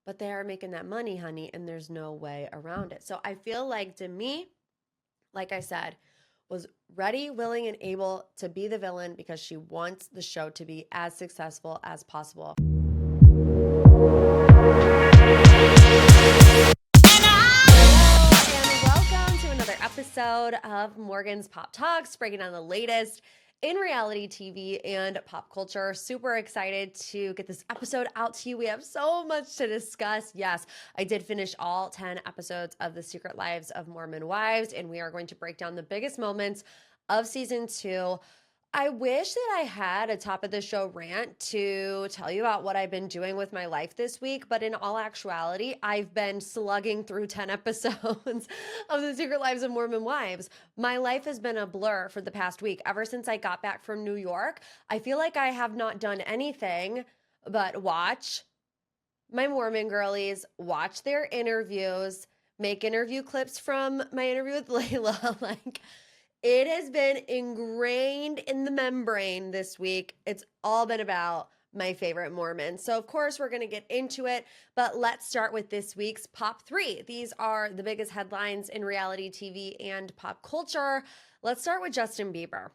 but they are making that money, honey, and there's no way around it. So I feel like Demi, like I said, was ready, willing, and able to be the villain because she wants the show to be as successful as possible. Hello, and welcome to another episode of Morgan's Pop Talks, breaking down the latest in reality TV and pop culture. Super excited to get this episode out to you. We have so much to discuss. Yes, I did finish all 10 episodes of The Secret Lives of Mormon Wives, and we are going to break down the biggest moments of season 2. I wish that I had a top of the show rant to tell you about what I've been doing with my life this week, but in all actuality, I've been slugging through 10 episodes of The Secret Lives of Mormon Wives. My life has been a blur for the past week. Ever since I got back from New York, I feel like I have not done anything but watch my Mormon girlies, watch their interviews, make interview clips from my interview with Layla, it has been ingrained in the membrane this week. It's all been about my favorite Mormon. So, of course, we're going to get into it, but let's start with this week's Pop 3. These are the biggest headlines in reality TV and pop culture. Let's start with Justin Bieber.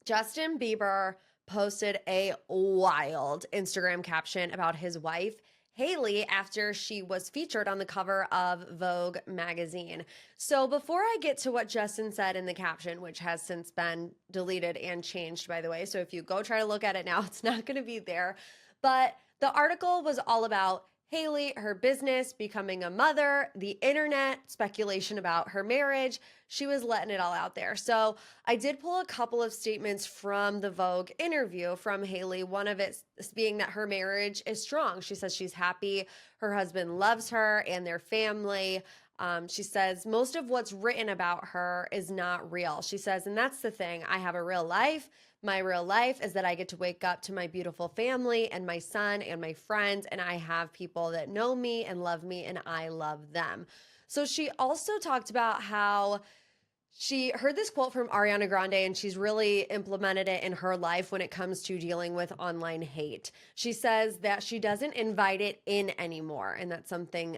Justin Bieber posted a wild Instagram caption about his wife, Hailey, after she was featured on the cover of Vogue magazine. So before I get to what Justin said in the caption, which has since been deleted and changed, by the way, so if you go try to look at it now, it's not going to be there. But the article was all about Hailey, her business, becoming a mother, the internet, speculation about her marriage. She was letting it all out there. So I did pull a couple of statements from the Vogue interview from Hailey, one of it being that her marriage is strong. She says she's happy, her husband loves her and their family. She says most of what's written about her is not real. She says, and that's the thing, I have a real life. My real life is that I get to wake up to my beautiful family and my son and my friends, and I have people that know me and love me, and I love them. So she also talked about how she heard this quote from Ariana Grande, and she's really implemented it in her life when it comes to dealing with online hate. She says that she doesn't invite it in anymore, and that's something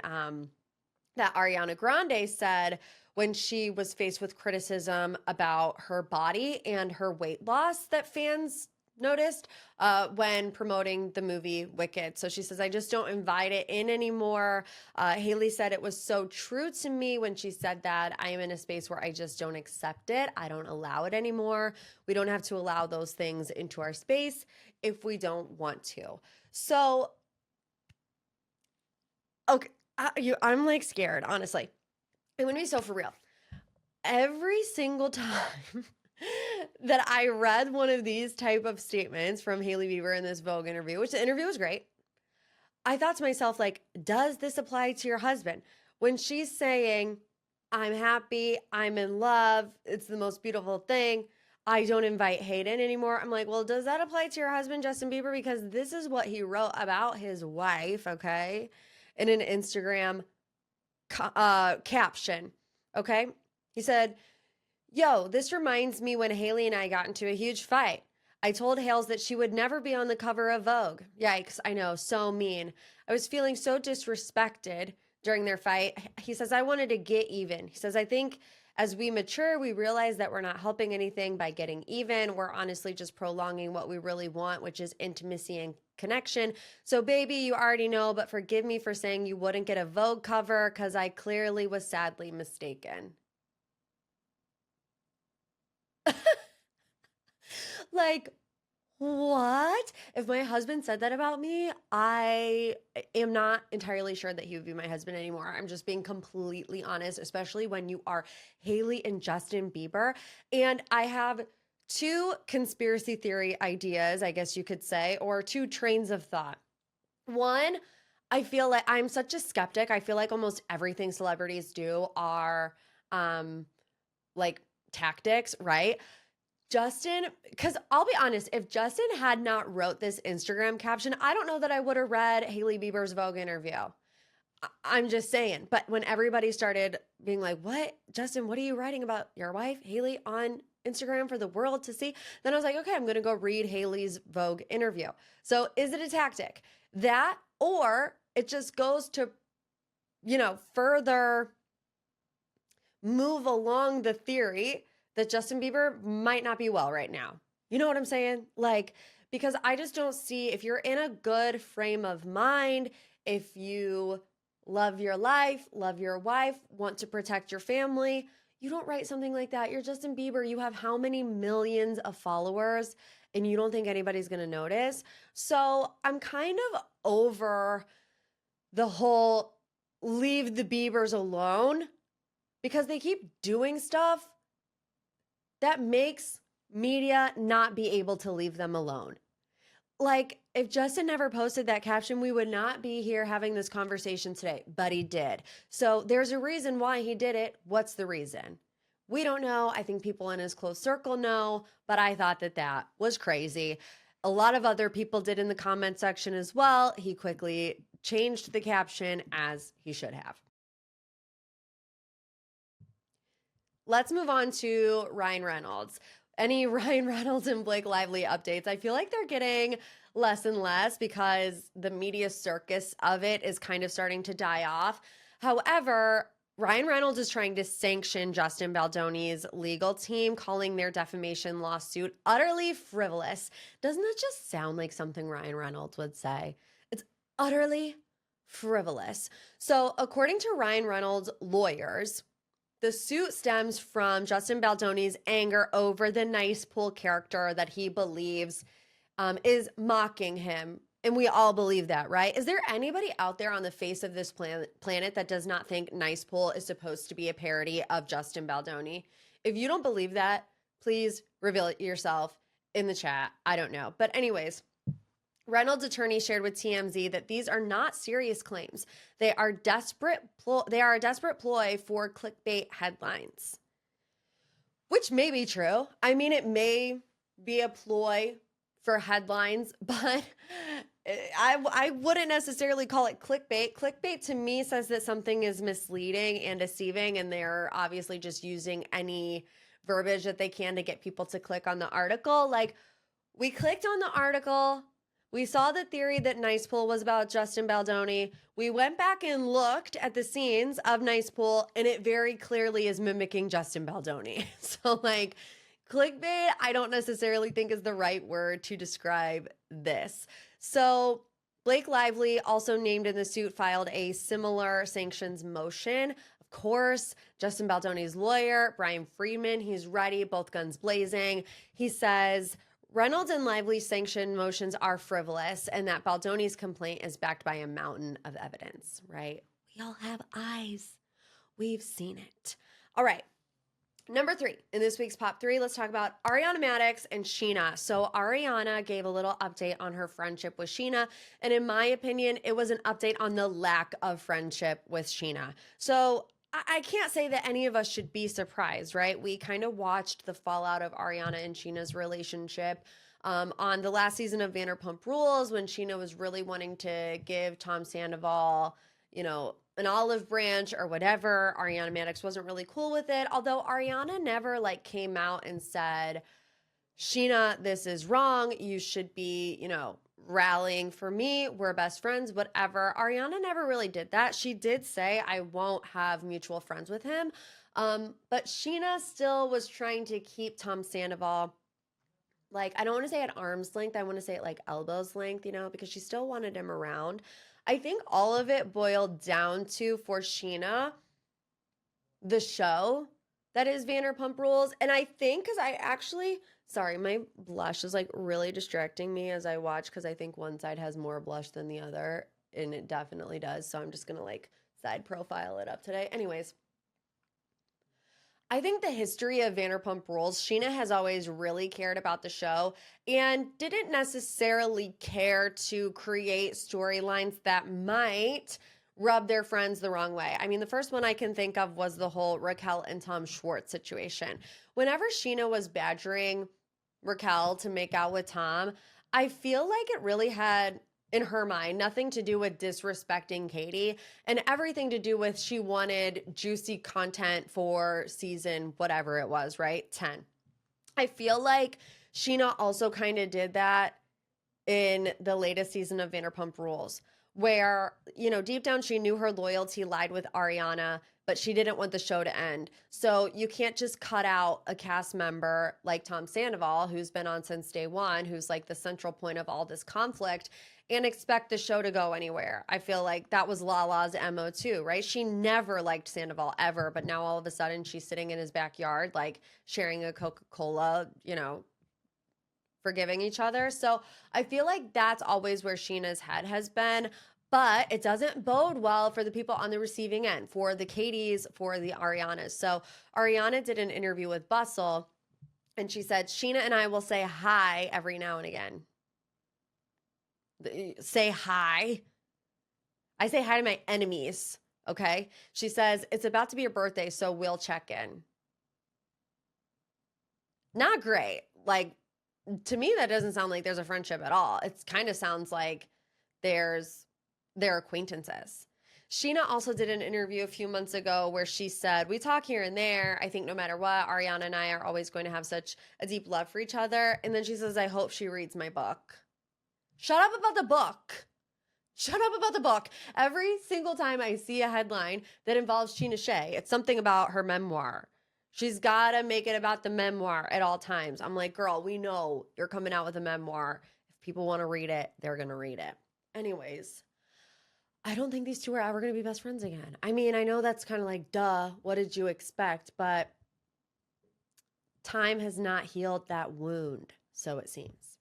that Ariana Grande said when she was faced with criticism about her body and her weight loss that fans noticed when promoting the movie Wicked. So she says, I just don't invite it in anymore. Hailey said it was so true to me when she said that. I am in a space where I just don't accept it. I don't allow it anymore. We don't have to allow those things into our space if we don't want to. So, okay, I'm like scared, honestly. It wouldn't be so for real. Every single time that I read one of these type of statements from Hailey Bieber in this Vogue interview, which the interview was great, I thought to myself, like, does this apply to your husband? When she's saying, I'm happy, I'm in love, it's the most beautiful thing, I don't invite hate in anymore. I'm like, well, does that apply to your husband, Justin Bieber? Because this is what he wrote about his wife, okay, in an Instagram caption, okay? He said, yo, this reminds me when Hailey and I got into a huge fight. I told Hales that she would never be on the cover of Vogue. Yikes, I know, so mean. I was feeling so disrespected during their fight. He says, I wanted to get even. He says, I think as we mature, we realize that we're not helping anything by getting even. We're honestly just prolonging what we really want, which is intimacy and connection. So baby, you already know, but forgive me for saying you wouldn't get a Vogue cover because I clearly was sadly mistaken. Like, what? If my husband said that about me, I am not entirely sure that he would be my husband anymore. I'm just being completely honest, especially when you are Hailey and Justin Bieber. And I have two conspiracy theory ideas, I guess you could say, or two trains of thought. One, I feel like I'm such a skeptic. I feel like almost everything celebrities do are like tactics, right? Justin, because I'll be honest, if Justin had not wrote this Instagram caption, I don't know that I would have read Hailey Bieber's Vogue interview. I'm just saying. But when everybody started being like, what? Justin, what are you writing about your wife, Hailey, on Instagram for the world to see? Then I was like, okay, I'm going to go read Hailey's Vogue interview. So is it a tactic? That, or it just goes to, further move along the theory that Justin Bieber might not be well right now. You know what I'm saying? Like, because I just don't see, if you're in a good frame of mind, if you love your life, love your wife, want to protect your family, you don't write something like that. You're Justin Bieber. You have how many millions of followers, and you don't think anybody's going to notice? So I'm kind of over the whole leave the Biebers alone, because they keep doing stuff that makes media not be able to leave them alone. Like, if Justin never posted that caption, we would not be here having this conversation today, but he did. So there's a reason why he did it. What's the reason? We don't know. I think people in his close circle know, but I thought that was crazy. A lot of other people did in the comment section as well. He quickly changed the caption, as he should have. Let's move on to Ryan Reynolds. Any Ryan Reynolds and Blake Lively updates? I feel like they're getting less and less because the media circus of it is kind of starting to die off. However, Ryan Reynolds is trying to sanction Justin Baldoni's legal team, calling their defamation lawsuit utterly frivolous. Doesn't that just sound like something Ryan Reynolds would say? It's utterly frivolous. So, according to Ryan Reynolds' lawyers, the suit stems from Justin Baldoni's anger over the nice pool character that he believes is mocking him. And we all believe that, right? Is there anybody out there on the face of this planet that does not think Nice Pool is supposed to be a parody of Justin Baldoni? If you don't believe that, please reveal it yourself in the chat. I don't know. But anyways, Reynolds' attorney shared with TMZ that these are not serious claims. They are a desperate ploy for clickbait headlines, which may be true. I mean, it may be a ploy for headlines, but I wouldn't necessarily call it clickbait. Clickbait to me says that something is misleading and deceiving, and they're obviously just using any verbiage that they can to get people to click on the article. Like, we clicked on the article. We saw the theory that Nice Pool was about Justin Baldoni. We went back and looked at the scenes of Nice Pool, and it very clearly is mimicking Justin Baldoni. So, like, clickbait, I don't necessarily think is the right word to describe this. So, Blake Lively, also named in the suit, filed a similar sanctions motion. Of course, Justin Baldoni's lawyer, Brian Friedman, he's ready, both guns blazing. He says Reynolds and Lively's sanction motions are frivolous and that Baldoni's complaint is backed by a mountain of evidence, right? We all have eyes. We've seen it. All right. Number 3 in this week's Pop 3, let's talk about Ariana, Madix, and Sheena. So Ariana gave a little update on her friendship with Sheena, and in my opinion, it was an update on the lack of friendship with Sheena. So I can't say that any of us should be surprised, right? We kind of watched the fallout of Ariana and Sheena's relationship on the last season of Vanderpump Rules, when Sheena was really wanting to give Tom Sandoval, an olive branch or whatever. Ariana Madix wasn't really cool with it, although Ariana never came out and said, Sheena, this is wrong. You should be, rallying for me. We're best friends, whatever. Ariana never really did that. She did say, I won't have mutual friends with him. But Sheena still was trying to keep Tom Sandoval, I don't want to say at arm's length. I want to say at elbow's length, because she still wanted him around. I think all of it boiled down to, for Sheena, the show that is Vanderpump Rules. And I think, sorry, my blush is really distracting me as I watch, because I think one side has more blush than the other, and it definitely does. So I'm just going to side profile it up today. Anyways, I think the history of Vanderpump Rules, Sheena has always really cared about the show and didn't necessarily care to create storylines that might rub their friends the wrong way. I mean, the first one I can think of was the whole Raquel and Tom Schwartz situation. Whenever Sheena was badgering Raquel to make out with Tom, I feel like it really had, in her mind, nothing to do with disrespecting Katie and everything to do with she wanted juicy content for season whatever it was, right? 10. I feel like Sheena also kind of did that in the latest season of Vanderpump Rules, where, you know, deep down she knew her loyalty lied with Ariana, but she didn't want the show to end. So you can't just cut out a cast member like Tom Sandoval, who's been on since day one, who's like the central point of all this conflict, and expect the show to go anywhere. I feel like that was Lala's MO too, right? She never liked Sandoval ever, but now all of a sudden she's sitting in his backyard, like sharing a Coca-Cola, you know, forgiving each other. So I feel like that's always where Sheena's head has been. But it doesn't bode well for the people on the receiving end, for the Katies, for the Arianas. So Ariana did an interview with Bustle, and she said, Sheena and I will say hi every now and again. Say hi. I say hi to my enemies, okay? She says, it's about to be your birthday, so we'll check in. Not great. Like, to me, that doesn't sound like there's a friendship at all. It kind of sounds like they're acquaintances. Sheena also did an interview a few months ago where she said, we talk here and there. I think no matter what, Ariana and I are always going to have such a deep love for each other. And then she says, I hope she reads my book. Shut up about the book. Shut up about the book. Every single time I see a headline that involves Sheena Shea, it's something about her memoir. She's got to make it about the memoir at all times. I'm like, girl, we know you're coming out with a memoir. If people want to read it, they're going to read it. Anyways, I don't think these two are ever going to be best friends again. I mean, I know that's kind of like, duh, what did you expect? But time has not healed that wound, so it seems.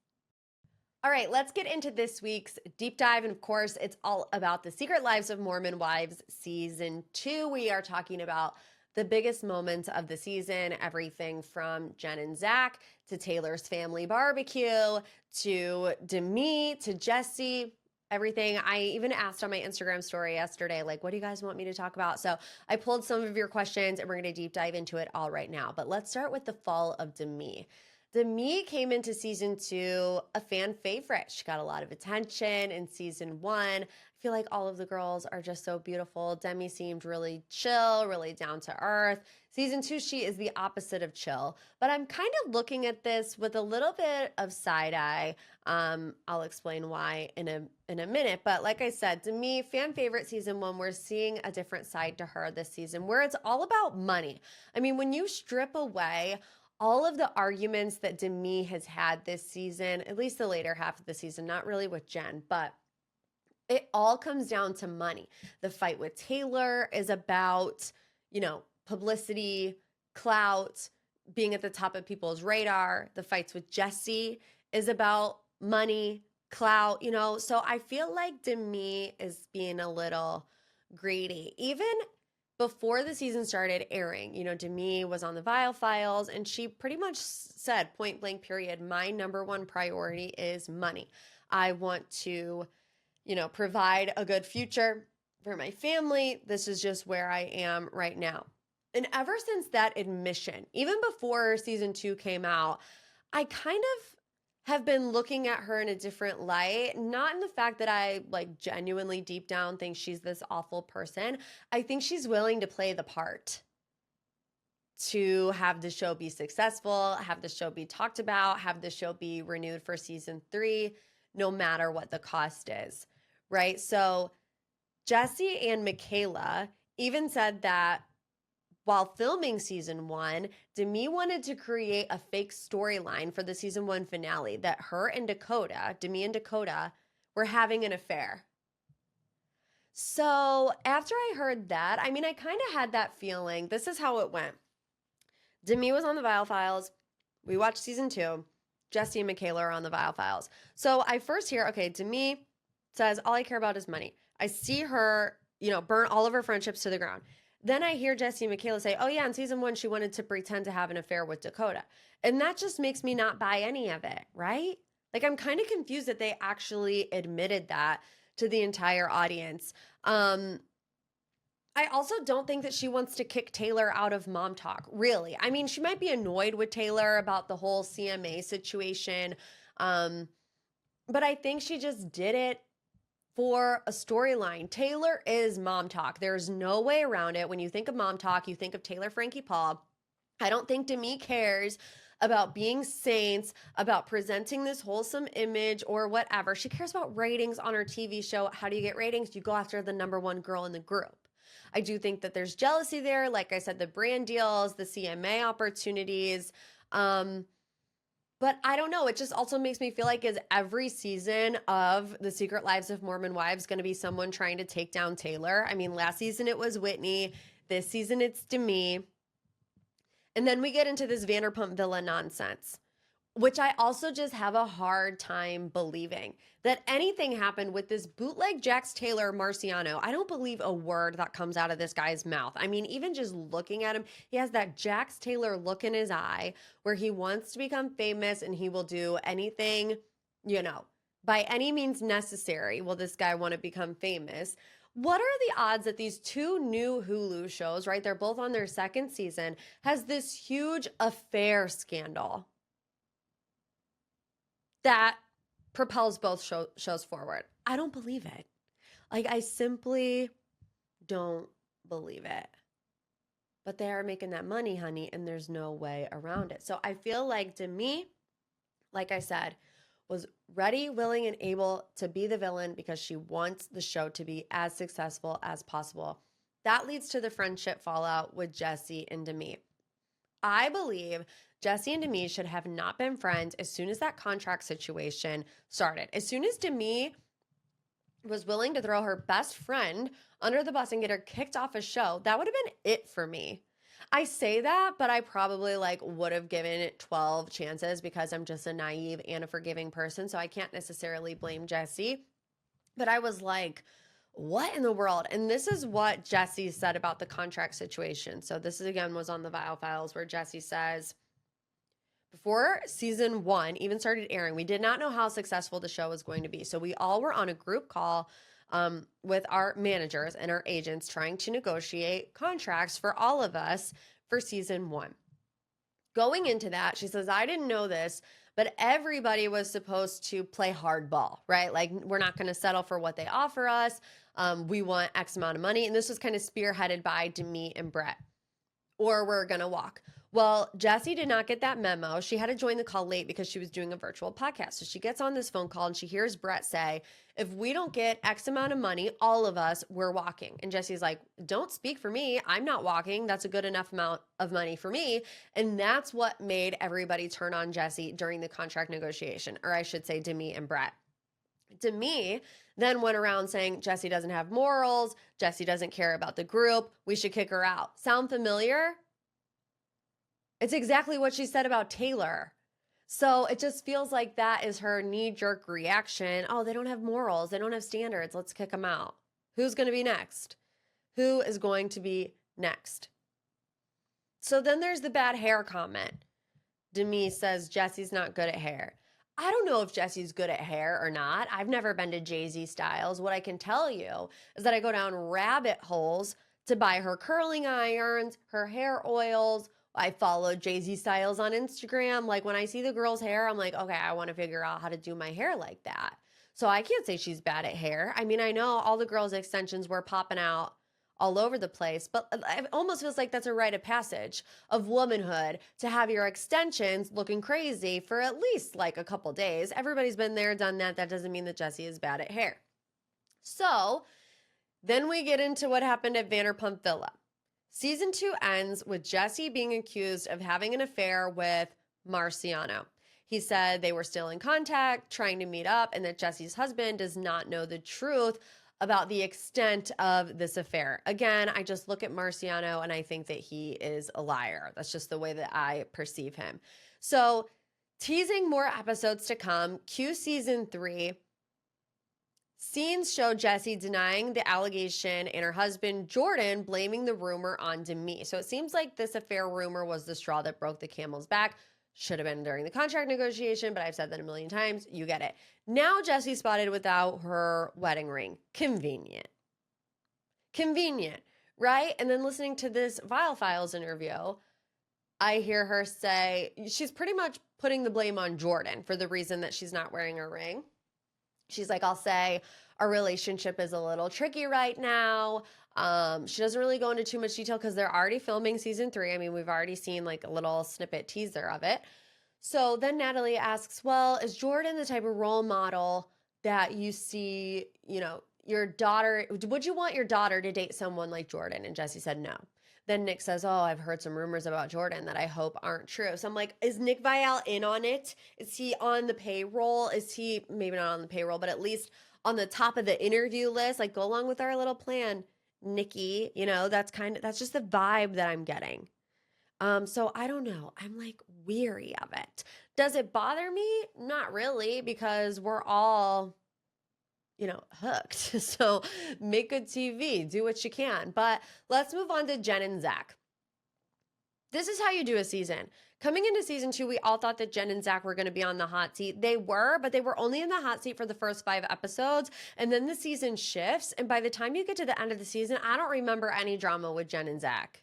All right, let's get into this week's deep dive. And of course, it's all about The Secret Lives of Mormon Wives Season 2. We are talking about the biggest moments of the season, everything from Jen and Zach to Taylor's family barbecue to Demi to Jessi, everything. I even asked on my Instagram story yesterday, like, what do you guys want me to talk about? So I pulled some of your questions and we're going to deep dive into it all right now. But let's start with the fall of Demi. Demi came into season 2 a fan favorite. She got a lot of attention in season 1. I feel like all of the girls are just so beautiful. Demi seemed really chill, really down to earth. Season 2, she is the opposite of chill. But I'm kind of looking at this with a little bit of side eye. I'll explain why in a minute. But like I said, Demi, fan favorite season 1, we're seeing a different side to her this season where it's all about money. I mean, when you strip away all of the arguments that Demi has had this season, at least the later half of the season, not really with Jen, but it all comes down to money. The fight with Taylor is about, you know, publicity, clout, being at the top of people's radar. The fights with Jessi is about money, clout, you know. So I feel like Demi is being a little greedy. Even before the season started airing, you know, Demi was on the Vile Files and she pretty much said point blank period, my number one priority is money. I want to, you know, provide a good future for my family. This is just where I am right now. And ever since that admission, even before season 2 came out, I kind of have been looking at her in a different light, not in the fact that I like genuinely deep down think she's this awful person. I think she's willing to play the part to have the show be successful, have the show be talked about, have the show be renewed for season 3, no matter what the cost is, right? So Jessi and Michaela even said that while filming season 1, Demi wanted to create a fake storyline for the season 1 finale that her and Dakota, Demi and Dakota, were having an affair. So after I heard that, I mean, I kind of had that feeling. This is how it went. Demi was on the Vile Files. We watched season 2. Jessi and Michaela are on the Vile Files. So I first hear, okay, Demi says, all I care about is money. I see her, you know, burn all of her friendships to the ground. Then I hear Jessi and Michaela say, oh yeah, in season 1, she wanted to pretend to have an affair with Dakota. And that just makes me not buy any of it, right? Like, I'm kind of confused that they actually admitted that to the entire audience. I also don't think that she wants to kick Taylor out of momtok, really. I mean, she might be annoyed with Taylor about the whole CMA situation. But I think she just did it for a storyline. Taylor is momtok. There's no way around it. When you think of momtok, you think of Taylor, Frankie, Paul. I don't think Demi cares about being saints, about presenting this wholesome image or whatever. She cares about ratings on her TV show. How do you get ratings? You go after the number one girl in the group. I do think that there's jealousy there. Like I said, the brand deals, the CMA opportunities. But I don't know. It just also makes me feel like is every season of The Secret Lives of Mormon Wives going to be someone trying to take down Taylor? I mean, last season it was Whitney. This season it's Demi. And then we get into this Vanderpump Villa nonsense, which I also just have a hard time believing that anything happened with this bootleg Jax Taylor Marciano. I don't believe a word that comes out of this guy's mouth. I mean, even just looking at him, he has that Jax Taylor look in his eye where he wants to become famous and he will do anything, by any means necessary. Will this guy want to become famous? What are the odds that these two new Hulu shows, right? They're both on their second season, has this huge affair scandal that propels both shows forward? I don't believe it. Like, I simply don't believe it. But they are making that money, honey, and there's no way around it. So I feel like Demi, like I said, was ready, willing, and able to be the villain because she wants the show to be as successful as possible. That leads to the friendship fallout with Jessi and Demi. I believe Jessi and Demi should have not been friends as soon as that contract situation started. As soon as Demi was willing to throw her best friend under the bus and get her kicked off a show, that would have been it for me. I say that, but I probably would have given it 12 chances because I'm just a naive and a forgiving person. So I can't necessarily blame Jessi. But I was like, what in the world? And this is what Jessi said about the contract situation. So this is, again, was on the Viall Files, where Jessi says, before season 1 even started airing, we did not know how successful the show was going to be. So we all were on a group call with our managers and our agents trying to negotiate contracts for all of us for season 1. Going into that, she says, I didn't know this, but everybody was supposed to play hardball, right? Like, we're not going to settle for what they offer us. We want X amount of money. And this was kind of spearheaded by Demi and Brett. Or we're going to walk. Well, Jessi did not get that memo. She had to join the call late because she was doing a virtual podcast. So she gets on this phone call and she hears Brett say, if we don't get X amount of money, all of us, we're walking. And Jessi's like, don't speak for me. I'm not walking. That's a good enough amount of money for me. And that's what made everybody turn on Jessi during the contract negotiation, or I should say Demi and Brett. Demi then went around saying Jessi doesn't have morals. Jessi doesn't care about the group. We should kick her out. Sound familiar? It's exactly what she said about Taylor. So it just feels like that is her knee-jerk reaction. Oh, they don't have morals. They don't have standards. Let's kick them out. Who's going to be next? Who is going to be next? So then there's the bad hair comment. Demi says Jessi's not good at hair. I don't know if Jessi's good at hair or not. I've never been to Jay-Z Styles. What I can tell you is that I go down rabbit holes to buy her curling irons, her hair oils. I follow Jay-Z Styles on Instagram. Like, when I see the girl's hair, I'm like, okay, I want to figure out how to do my hair like that. So I can't say she's bad at hair. I mean, I know all the girls' extensions were popping out all over the place, but it almost feels like that's a rite of passage of womanhood to have your extensions looking crazy for at least like a couple days. Everybody's been there, done that. That doesn't mean that Jessi is bad at hair. So then we get into what happened at Vanderpump Villa. Season 2 ends with Jessi being accused of having an affair with Marciano. He said they were still in contact, trying to meet up, and that Jessi's husband does not know the truth about the extent of this affair. Again, I just look at Marciano and I think that he is a liar. That's just the way that I perceive him. So, teasing more episodes to come, Q season 3. Scenes show Jessi denying the allegation and her husband, Jordan, blaming the rumor on Demi. So it seems like this affair rumor was the straw that broke the camel's back. Should have been during the contract negotiation, but I've said that a million times. You get it. Now Jessi spotted without her wedding ring. Convenient. Convenient, right? And then listening to this Viall Files interview, I hear her say she's pretty much putting the blame on Jordan for the reason that she's not wearing a ring. She's like, I'll say our relationship is a little tricky right now. She doesn't really go into too much detail because they're already filming season 3. I mean, we've already seen like a little snippet teaser of it. So then Natalie asks, well, is Jordan the type of role model that you see, your daughter, would you want your daughter to date someone like Jordan? And Jessi said no. Then Nick says, oh, I've heard some rumors about Jordan that I hope aren't true. So I'm like, is Nick Viall in on it? Is he on the payroll? Is he, maybe not on the payroll, but at least on the top of the interview list? Like, go along with our little plan, Nikki. That's just the vibe that I'm getting. So I don't know. I'm like weary of it. Does it bother me? Not really, because we're all, hooked. So make good TV, do what you can. But let's move on to Jen and Zach. This is how you do a season. Coming into season 2, we all thought that Jen and Zach were going to be on the hot seat. They were, but they were only in the hot seat for the first 5 episodes. And then the season shifts. And by the time you get to the end of the season, I don't remember any drama with Jen and Zach.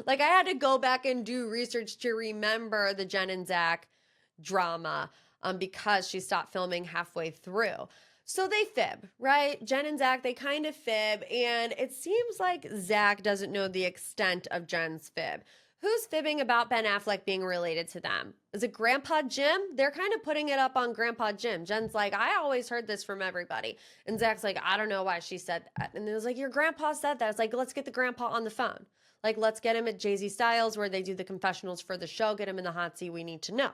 Like, I had to go back and do research to remember the Jen and Zach drama because she stopped filming halfway through. So they fib, right? Jen and Zach, they kind of fib, and it seems like Zach doesn't know the extent of Jen's fib. Who's fibbing about Ben Affleck being related to them? Is it Grandpa Jim? They're kind of putting it up on Grandpa Jim. Jen's like, I always heard this from everybody. And Zach's like, I don't know why she said that. And it was like, your grandpa said that. It's like, let's get the grandpa on the phone. Like, let's get him at Jay-Z Styles where they do the confessionals for the show. Get him in the hot seat. We need to know.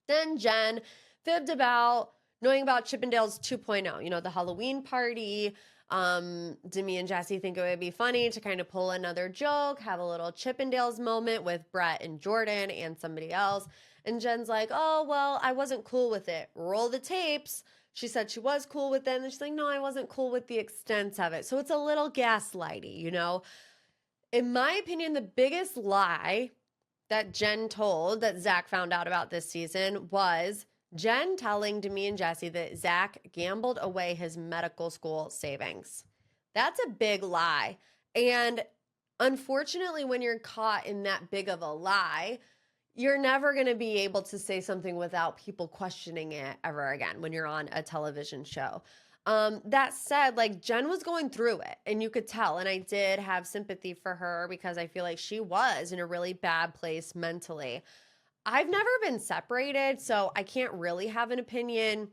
Then Jen fibbed about knowing about Chippendales 2.0, the Halloween party. Demi and Jessi think it would be funny to kind of pull another joke, have a little Chippendales moment with Brett and Jordan and somebody else. And Jen's like, oh, well, I wasn't cool with it. Roll the tapes. She said she was cool with it. And she's like, no, I wasn't cool with the extent of it. So it's a little gaslighty, In my opinion, the biggest lie that Jen told that Zach found out about this season was Jen telling Demi and Jessi that Zach gambled away his medical school savings. That's a big lie. And unfortunately, when you're caught in that big of a lie, you're never going to be able to say something without people questioning it ever again when you're on a television show. That said, like, Jen was going through it and you could tell, and I did have sympathy for her because I feel like she was in a really bad place mentally. I've never been separated, so I can't really have an opinion,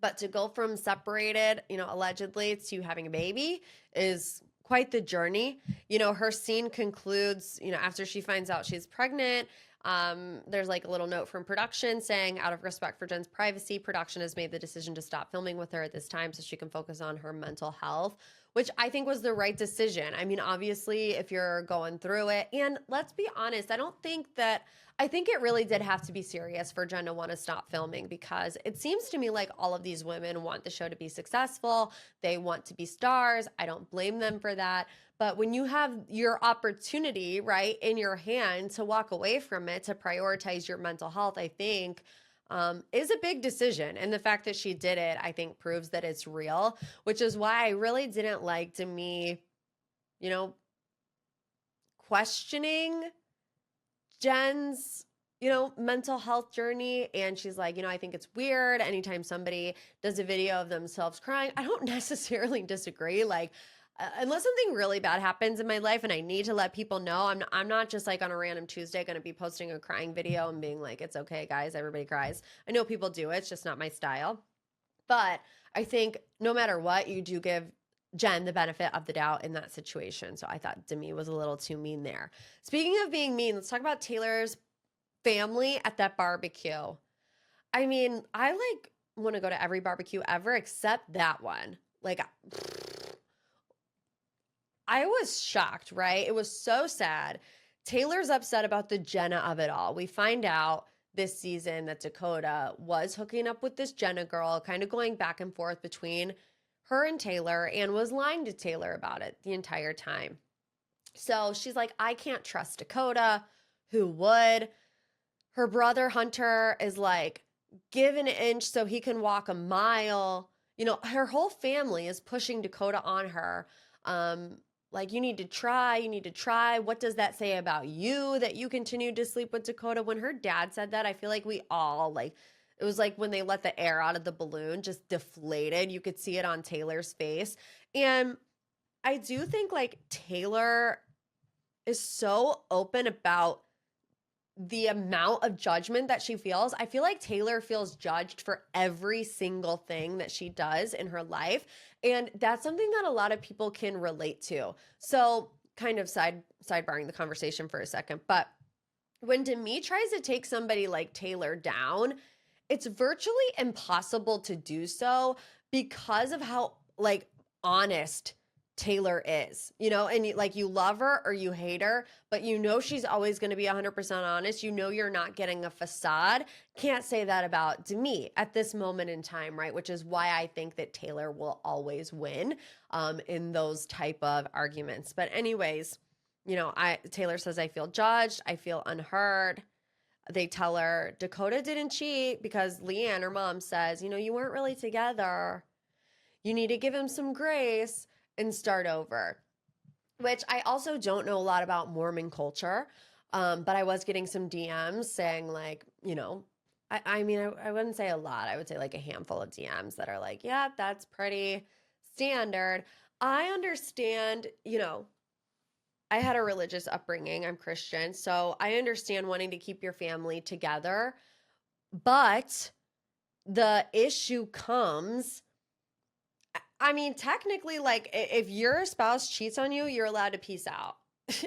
but to go from separated, allegedly to having a baby is quite the journey. Her scene concludes, after she finds out she's pregnant. There's like a little note from production saying, out of respect for Jen's privacy, production has made the decision to stop filming with her at this time so she can focus on her mental health, which I think was the right decision. I mean, obviously, if you're going through it, and let's be honest, I think it really did have to be serious for Jen to want to stop filming because it seems to me like all of these women want the show to be successful. They want to be stars. I don't blame them for that. But when you have your opportunity, right, in your hand to walk away from it, to prioritize your mental health, I think is a big decision. And the fact that she did it, I think, proves that it's real, which is why I really didn't like Demi, questioning Jen's, mental health journey. And she's like, I think it's weird anytime somebody does a video of themselves crying. I don't necessarily disagree. Like, unless something really bad happens in my life and I need to let people know, I'm not just like on a random Tuesday going to be posting a crying video and being like, it's okay, guys, everybody cries. I know people do it. It's just not my style. But I think no matter what, you do give Jen the benefit of the doubt in that situation. So I thought Demi was a little too mean there. Speaking of being mean, let's talk about Taylor's family at that barbecue. I mean, I want to go to every barbecue ever except that one. Like, I was shocked, right? It was so sad. Taylor's upset about the Jenna of it all. We find out this season that Dakota was hooking up with this Jenna girl, kind of going back and forth between her and Taylor, and was lying to Taylor about it the entire time. So she's like, I can't trust Dakota. Who would? Her brother Hunter is like, give an inch so he can walk a mile. Her whole family is pushing Dakota on her. Like, you need to try. What does that say about you that you continued to sleep with Dakota? When her dad said that, I feel like we all, it was like when they let the air out of the balloon, just deflated. You could see it on Taylor's face. And I do think, Taylor is so open about the amount of judgment that she feels. I feel like Taylor feels judged for every single thing that she does in her life. And that's something that a lot of people can relate to. So kind of sidebarring the conversation for a second, but when Demi tries to take somebody like Taylor down, it's virtually impossible to do so because of how like honest Taylor is, you know, and like you love her or you hate her, but you know she's always going to be 100% honest. You know you're not getting a facade. Can't say that about Demi at this moment in time, right? Which is why I think that Taylor will always win in those type of arguments. But anyways, you know, Taylor says, I feel judged. I feel unheard. They tell her Dakota didn't cheat because Leanne, her mom, says, you know, you weren't really together. You need to give him some grace and start over. Which I also don't know a lot about Mormon culture, but I was getting some DMs saying like, you know, I mean, I wouldn't say a lot. I would say like a handful of DMs that are like, yeah, that's pretty standard. I understand, you know, I had a religious upbringing. I'm Christian. So I understand wanting to keep your family together. But the issue comes, I mean, technically, like if your spouse cheats on you, you're allowed to peace out.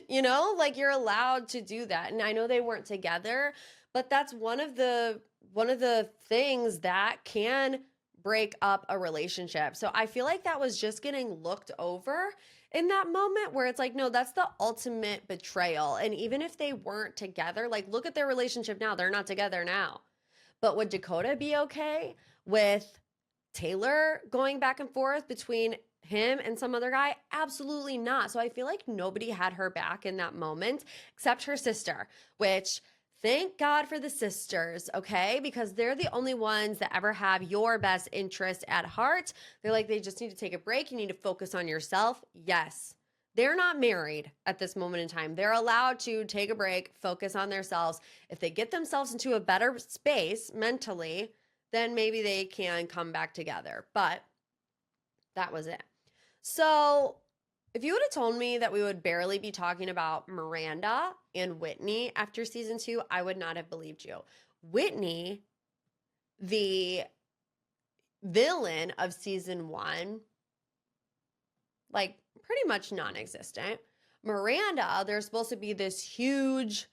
You know, like you're allowed to do that. And I know they weren't together, but that's one of the things that can break up a relationship. So I feel like that was just getting looked over in that moment where it's like, no, that's the ultimate betrayal. And even if they weren't together, like look at their relationship now. They're not together now. But would Dakota be okay with Taylor going back and forth between him and some other guy? Absolutely not. So I feel like nobody had her back in that moment except her sister, which thank God for the sisters, okay? Because they're the only ones that ever have your best interest at heart. They're like, they just need to take a break. You need to focus on yourself. Yes. They're not married at this moment in time. They're allowed to take a break, focus on themselves. If they get themselves into a better space mentally, then maybe they can come back together. But that was it. So if you would have told me that we would barely be talking about Miranda and Whitney after season 2, I would not have believed you. Whitney, the villain of season 1, like pretty much non-existent. Miranda, there's supposed to be this huge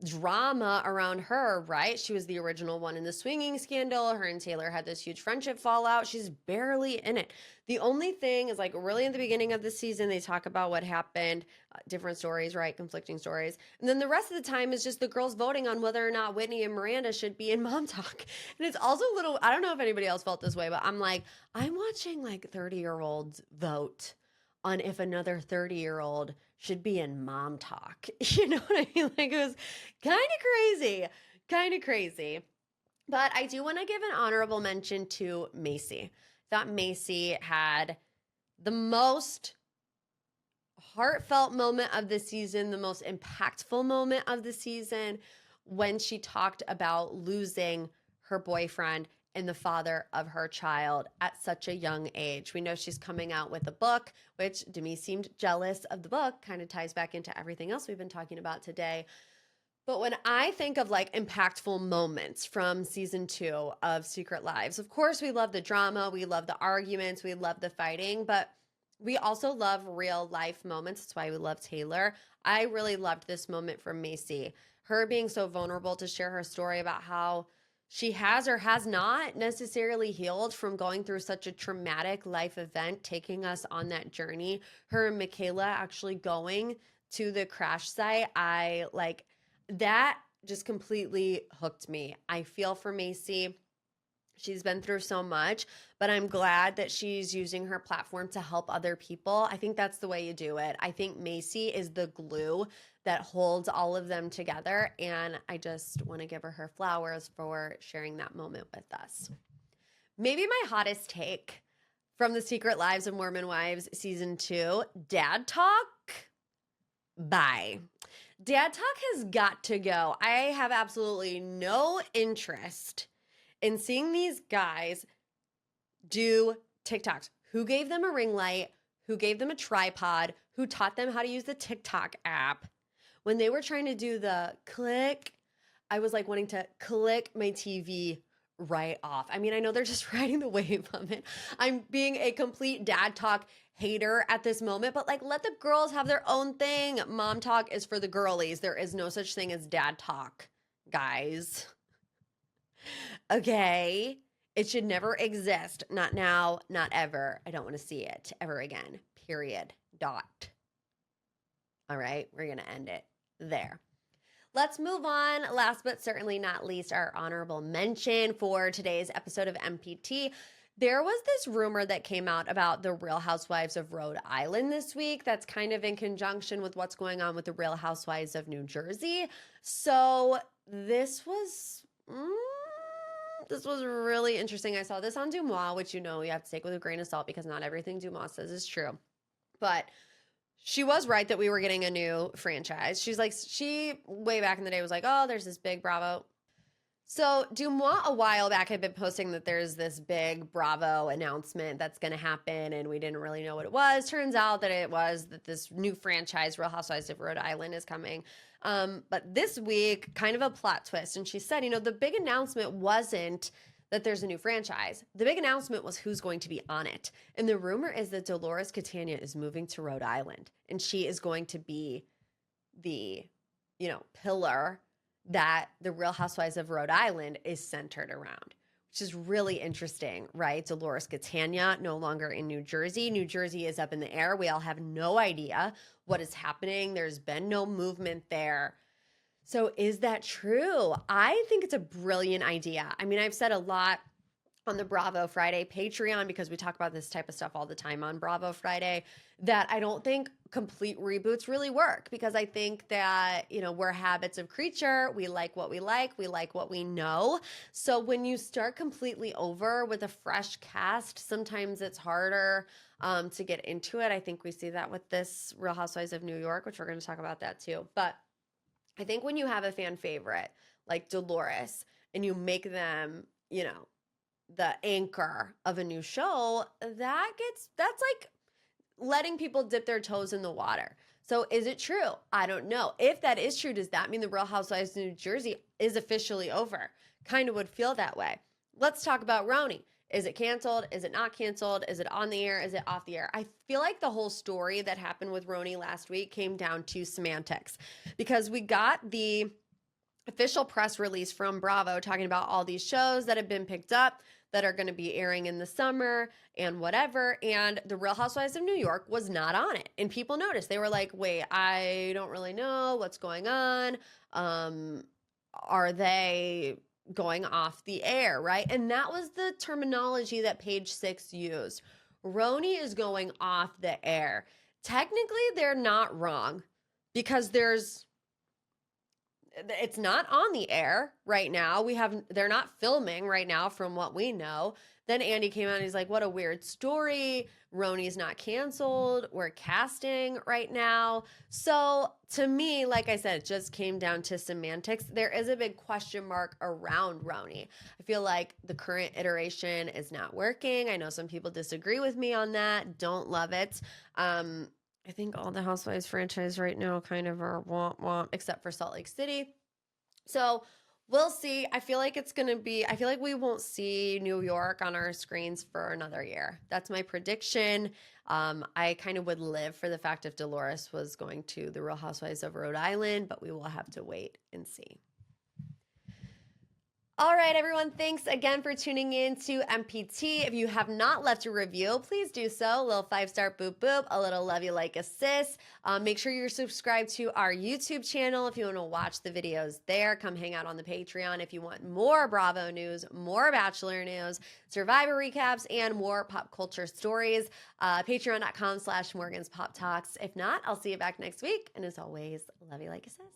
drama around her, right? She was the original one in the swinging scandal. Her and Taylor had this huge friendship fallout. She's barely in it. The only thing is like really in the beginning of the season, they talk about what happened, different stories, right? Conflicting stories. And then the rest of the time is just the girls voting on whether or not Whitney and Miranda should be in Mom Talk. And it's also a little, I don't know if anybody else felt this way, but I'm like, I'm watching like 30-year-olds vote on if another 30-year-old should be in Mom Talk. You know what I mean? Like it was kind of crazy. But I do want to give an honorable mention to Macy. I thought Macy had the most heartfelt moment of the season, the most impactful moment of the season when she talked about losing her boyfriend and the father of her child at such a young age. We know she's coming out with a book, which Demi seemed jealous of the book, kind of ties back into everything else we've been talking about today. But when I think of like impactful moments from season 2 of Secret Lives, of course we love the drama, we love the arguments, we love the fighting, but we also love real life moments. That's why we love Taylor. I really loved this moment from Macy. Her being so vulnerable to share her story about how she has or has not necessarily healed from going through such a traumatic life event, taking us on that journey. Her and Michaela actually going to the crash site. I like that just completely hooked me. I feel for Macy. She's been through so much, but I'm glad that she's using her platform to help other people. I think that's the way you do it. I think Macy is the glue that holds all of them together, and I just want to give her flowers for sharing that moment with us. Maybe my hottest take from the Secret Lives of Mormon Wives season 2, Dad Talk. Bye. Dad Talk has got to go. I have absolutely no interest in seeing these guys do TikToks. Who gave them a ring light? Who gave them a tripod? Who taught them how to use the TikTok app? When they were trying to do the click, I was like wanting to click my TV right off. I mean, I know they're just riding the wave of it. I'm being a complete dad talk hater at this moment, but like let the girls have their own thing. Mom talk is for the girlies. There is no such thing as dad talk, guys. Okay. It should never exist. Not now, not ever. I don't want to see it ever again. Period. Dot. All right. We're going to end it there. Let's move on. Last but certainly not least, our honorable mention for today's episode of MPT. There was this rumor that came out about the Real Housewives of Rhode Island this week. That's kind of in conjunction with what's going on with the Real Housewives of New Jersey. So this was really interesting. I saw this on Dumois, which you have to take with a grain of salt because not everything Dumois says is true. But she was right that we were getting a new franchise. She way back in the day was like, oh, there's this big Bravo. So Dumois a while back had been posting that there's this big Bravo announcement that's going to happen, and we didn't really know what it was. Turns out that it was that this new franchise, Real Housewives of Rhode Island, is coming. But this week, kind of a plot twist. And she said, the big announcement wasn't that there's a new franchise. The big announcement was who's going to be on it. And the rumor is that Dolores Catania is moving to Rhode Island, and she is going to be the, pillar that the Real Housewives of Rhode Island is centered around, which is really interesting, right? Dolores Catania no longer in New Jersey. New Jersey is up in the air. We all have no idea what is happening. There's been no movement there. So is that true? I think it's a brilliant idea. I mean, I've said a lot on the Bravo Friday Patreon, because we talk about this type of stuff all the time on Bravo Friday, that I don't think complete reboots really work, because I think that, we're habits of creature. We like what we like what we know. So when you start completely over with a fresh cast, sometimes it's harder to get into it. I think we see that with this Real Housewives of New York, which we're going to talk about that too. But I think when you have a fan favorite like Dolores and you make them, the anchor of a new show, that's like letting people dip their toes in the water. So is it true? I don't know. If that is true, does that mean the Real Housewives of New Jersey is officially over? Kind of would feel that way. Let's talk about RHONY. Is it canceled? Is it not canceled? Is it on the air? Is it off the air? I feel like the whole story that happened with RHONY last week came down to semantics, because we got the official press release from Bravo talking about all these shows that have been picked up that are going to be airing in the summer and whatever. And the Real Housewives of New York was not on it. And people noticed. They were like, wait, I don't really know what's going on. Are they going off the air, right? And that was the terminology that Page 6 used. RHONY is going off the air. Technically, they're not wrong, because it's not on the air right now. They're not filming right now from what we know. Then Andy came out and he's like, what a weird story. RHONY's not canceled. We're casting right now. So to me, like I said, it just came down to semantics. There is a big question mark around RHONY. I feel like the current iteration is not working. I know some people disagree with me on that. Don't love it. I think all the Housewives franchise right now kind of are womp womp, except for Salt Lake City. So we'll see. I feel like we won't see New York on our screens for another year. That's my prediction. I kind of would live for the fact if Dolores was going to the Real Housewives of Rhode Island, but we will have to wait and see. All right, everyone, thanks again for tuning in to MPT. If you have not left a review, please do so. A little 5-star boop boop, a little love you like a sis. Make sure you're subscribed to our YouTube channel if you want to watch the videos there. Come hang out on the Patreon if you want more Bravo news, more Bachelor news, Survivor recaps, and more pop culture stories. Patreon.com/Morgan's Pop Talks. If not, I'll see you back next week. And as always, love you like a sis.